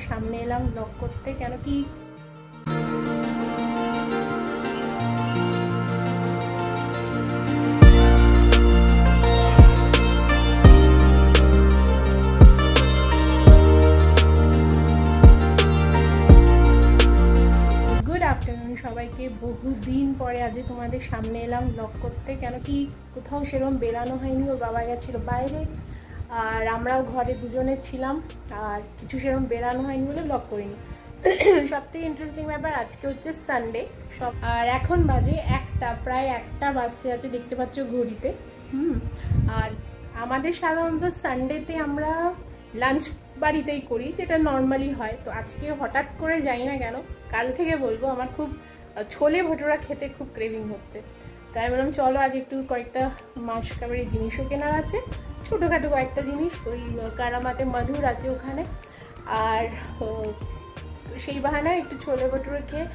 সামনে এলাম ব্লগ করতে, কেন কি সবাইকে বহুদিন পরে আজ তোমাদের সামনে এলাম ব্লগ করতে, কেন কি কোথাও সেরকম বেরানো হয়নি। ওর বাবা গেছিলো বাইরে আর আমরাও ঘরে দুজনে ছিলাম, আর কিছু সেরকম বেরানো হয়নি বলে ব্লগ করিনি। সবথেকে ইন্টারেস্টিং ব্যাপার, আজকে হচ্ছে সানডে সব, আর এখন বাজে প্রায় একটা বাজতে আছে, দেখতে পাচ্ছ ঘড়িতে। আর আমাদের সাধারণত সানডেতে আমরা লাঞ্চ বাড়িতেই করি, যেটা নর্মালি হয়। তো আজকে হঠাৎ করে যাই না কেন, কাল থেকে বলবো, আমার খুব ছোলে ভটোরা খেতে খুব ক্রেভিং হচ্ছে। তাই বললাম চলো আজ একটু কয়েকটা মাস কাবারি জিনিসও কেনার আছে, ছোটোখাটো কয়েকটা জিনিস। ওই কারামাতে মধুর আছে ওখানে, আর সেই বাহানায় একটু ছোলে ভটোরা খেয়ে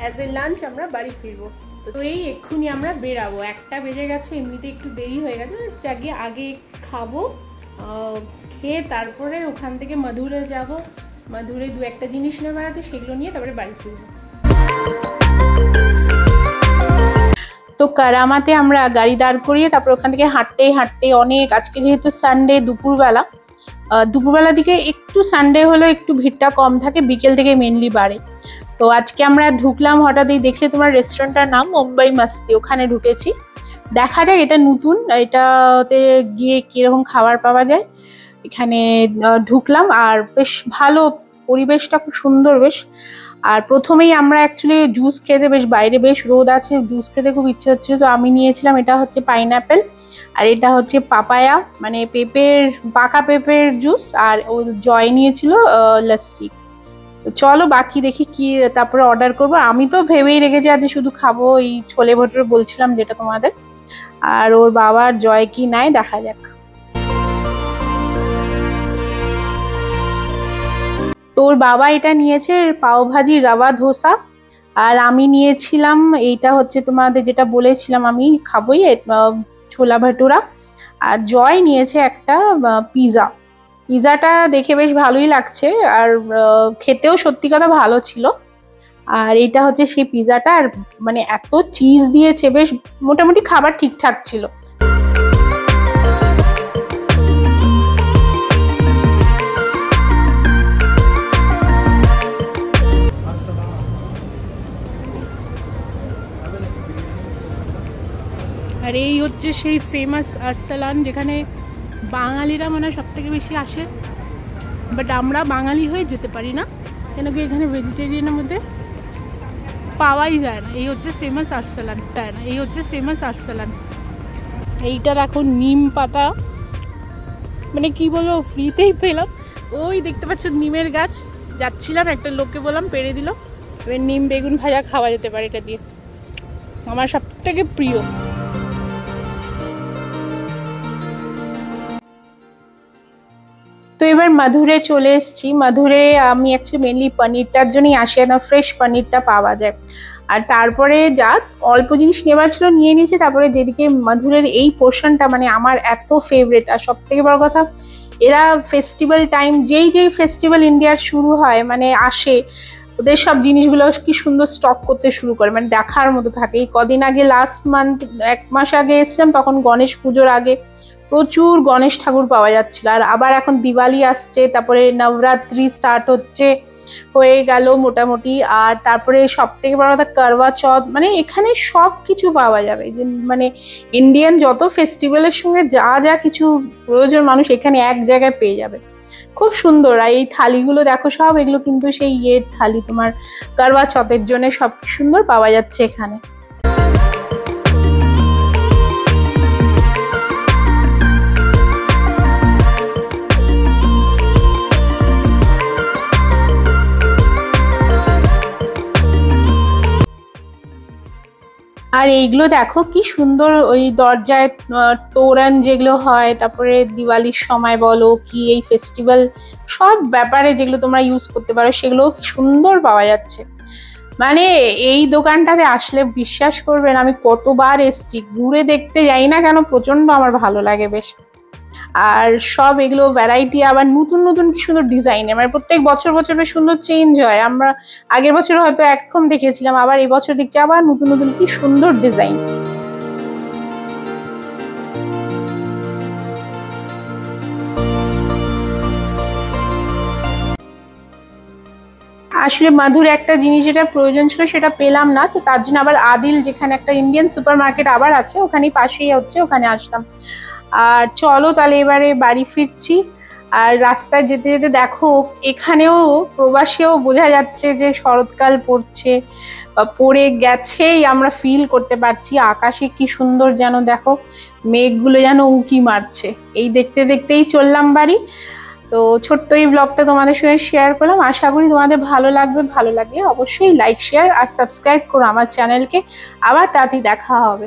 অ্যাজ এ লাঞ্চ আমরা বাড়ি ফিরবো। তো এই এক্ষুনি আমরা বেরাবো, 1টা বেজে গেছে, এমনিতে একটু দেরি হয়ে গেছে। আগে খাবো, খেয়ে তারপরে ওখান থেকে মধুরে যাব। মধুরে 2-1টা জিনিস নেবার আছে, সেগুলো নিয়ে তারপরে বাড়ি ফিরবো। তো কারামাতে আমরা গাড়ি দাঁড় করিয়ে তারপর ওখান থেকে হাঁটতে হাঁটতে অনেক, আজকে যেহেতু সানডে দুপুরবেলা দিকে একটু সানডে হলেও একটু ভিড়টা কম থাকে, বিকেল থেকে মেনলি বাড়ে। তো আজকে আমরা ঢুকলাম, হঠাৎই দেখলে তোমার রেস্টুরেন্টটার নাম মুম্বাই মাস্তি, ওখানে ঢুকেছি। দেখা যাক, এটা নতুন, এটাতে গিয়ে কিরকম খাবার পাওয়া যায়। এখানে ঢুকলাম আর বেশ ভালো, পরিবেশটা খুব সুন্দর বেশ। আর প্রথমেই আমরা অ্যাকচুয়ালি জুস খেতে, বেশ বাইরে বেশ রোদ আছে, জুস খেতে খুব ইচ্ছে হচ্ছিল। তো আমি নিয়েছিলাম, এটা হচ্ছে পাইনঅ্যাপেল আর এটা হচ্ছে পাপায়া, মানে পাকা পেঁপের জুস। আর ও জয় নিয়েছিল লস্যি। তো চলো বাকি দেখি কি তারপরে অর্ডার করবো। আমি তো ভেবেই রেখেছি আজ শুধু খাবো এই ছোলে ভটোরে বলছিলাম যেটা তোমাদের, আর ওর বাবার জয় কি নাই দেখা যাক। তোর বাবা এটা নিয়েছে পাওভাজি রাভা ধোসা, আর আমি নিয়েছিলাম এইটা হচ্ছে তোমাদের যেটা বলেছিলাম আমি খাবোই, ছোলা ভাটুরা। আর জয় নিয়েছে একটা পিজাটা দেখে বেশ ভালোই লাগছে, আর খেতেও সত্যি কথা ভালো ছিল। আর এটা হচ্ছে সেই পিজাটা, আর মানে এত চিজ দিয়েছে, বেশ মোটামুটি খাবার ঠিকঠাক ছিল। আর এই হচ্ছে সেই ফেমাস আরসালান, যেখানে বাঙালিরা মানে সব থেকে বেশি আসে, বাট আমরা বাঙালি হয়ে যেতে পারি না, কেন কি এখানে ভেজিটেরিয়ানের মধ্যে পাওয়াই যায় না। এই হচ্ছে ফেমাস আরসালান। এইটা দেখো নিম পাতা, মানে কি বলবো, ফ্রিতেই পেলাম। ওই দেখতে পাচ্ছ নিমের গাছ, যাচ্ছিলাম একটা লোককে বললাম পেড়ে দিল। এবার নিম বেগুন ভাজা খাওয়া যেতে পারে এটা দিয়ে, আমার সব থেকে প্রিয়। তো এবার মধুরে চলে এসেছি। মধুরে আমি অ্যাকচুয়ালি মেনলি পনিরটার জন্যই আসি, না ফ্রেশ পনিরটা পাওয়া যায়। আর তারপরে যা অল্প জিনিস নেবার ছিল নিয়ে নিয়েছি। তারপরে যেদিকে মধুরের এই পোর্শনটা মানে আমার এত ফেভারিট, আর সব থেকে বড় কথা এরা ফেস্টিভ্যাল টাইম, যেই ফেস্টিভ্যাল ইন্ডিয়ার শুরু হয় মানে আসে, ওদের সব জিনিসগুলো কি সুন্দর স্টক করতে শুরু করে, মানে দেখার মতো থাকে। এই কদিন আগে লাস্ট মান্থ 1 মাস আগে এসেছিলাম, তখন গণেশ পুজোর আগে প্রচুর গণেশ ঠাকুর পাওয়া যাচ্ছিল। আর আবার এখন দিওয়ালি আসছে, তারপরে নবরাত্রি স্টার্ট হয়ে গেল মোটামুটি। আর তারপরে সব থেকে বড় কথা করবা চৌথ, মানে এখানে সব কিছু পাওয়া যাবে, যে মানে ইন্ডিয়ান যত ফেস্টিভ্যালের সঙ্গে যা যা কিছু প্রয়োজন মানুষ এখানে এক জায়গায় পেয়ে যাবে। খুব সুন্দর। আর এই থালিগুলো দেখো, সব এগুলো কিন্তু সেই থালি, তোমার করবা চৌথের জন্য সব সুন্দর পাওয়া যাচ্ছে এখানে। আর এইগুলো দেখো কি সুন্দর, ওই দরজায় তোরণ যেগুলো হয়, তারপরে দিওয়ালির সময় বলো কি এই ফেস্টিভ্যাল সব ব্যাপারে যেগুলো তোমরা ইউজ করতে পারো, সেগুলো সুন্দর পাওয়া যাচ্ছে। মানে এই দোকানটাতে আসলে বিশ্বাস করবেন আমি কতবার এসছি, ঘুরে দেখতে যাই না কেন প্রচন্ড আমার ভালো লাগে বেশ। আর সব এগুলো ভ্যারাইটি, আবার নতুন নতুন কি সুন্দর ডিজাইন, মানে প্রত্যেক বছর বছর বেশ সুন্দর চেঞ্জ হয়। আমরা আগের বছর হয়তো একরকম দেখেছিলাম, আবার এই বছর দেখছি আবার নতুন নতুন কি সুন্দর ডিজাইন। আসলে মাধুর একটা জিনিস যেটা প্রয়োজন ছিল সেটা পেলাম না, তো তার জন্য আবার আদিল, যেখানে একটা ইন্ডিয়ান সুপার মার্কেট আবার আছে, ওখানে পাশেই হচ্ছে, ওখানে আসলাম। আর চলো তাহলে এবারে বাড়ি ফিরছি। আর রাস্তায় যেতে যেতে দেখো এখানেও প্রবাসেও বোঝা যাচ্ছে যে শরৎকাল পড়ছে বা পড়ে গেছেই, আমরা ফিল করতে পারছি। আকাশে কি সুন্দর যেন দেখো মেঘগুলো যেন উঁকি মারছে। এই দেখতে দেখতেই চললাম বাড়ি। তো ছোট্ট এই ব্লগটা তোমাদের সঙ্গে শেয়ার করলাম, আশা করি তোমাদের ভালো লাগবে। ভালো লাগলে অবশ্যই লাইক, শেয়ার আর সাবস্ক্রাইব করো আমার চ্যানেলকে। আবার তাড়াতাড়ি দেখা হবে।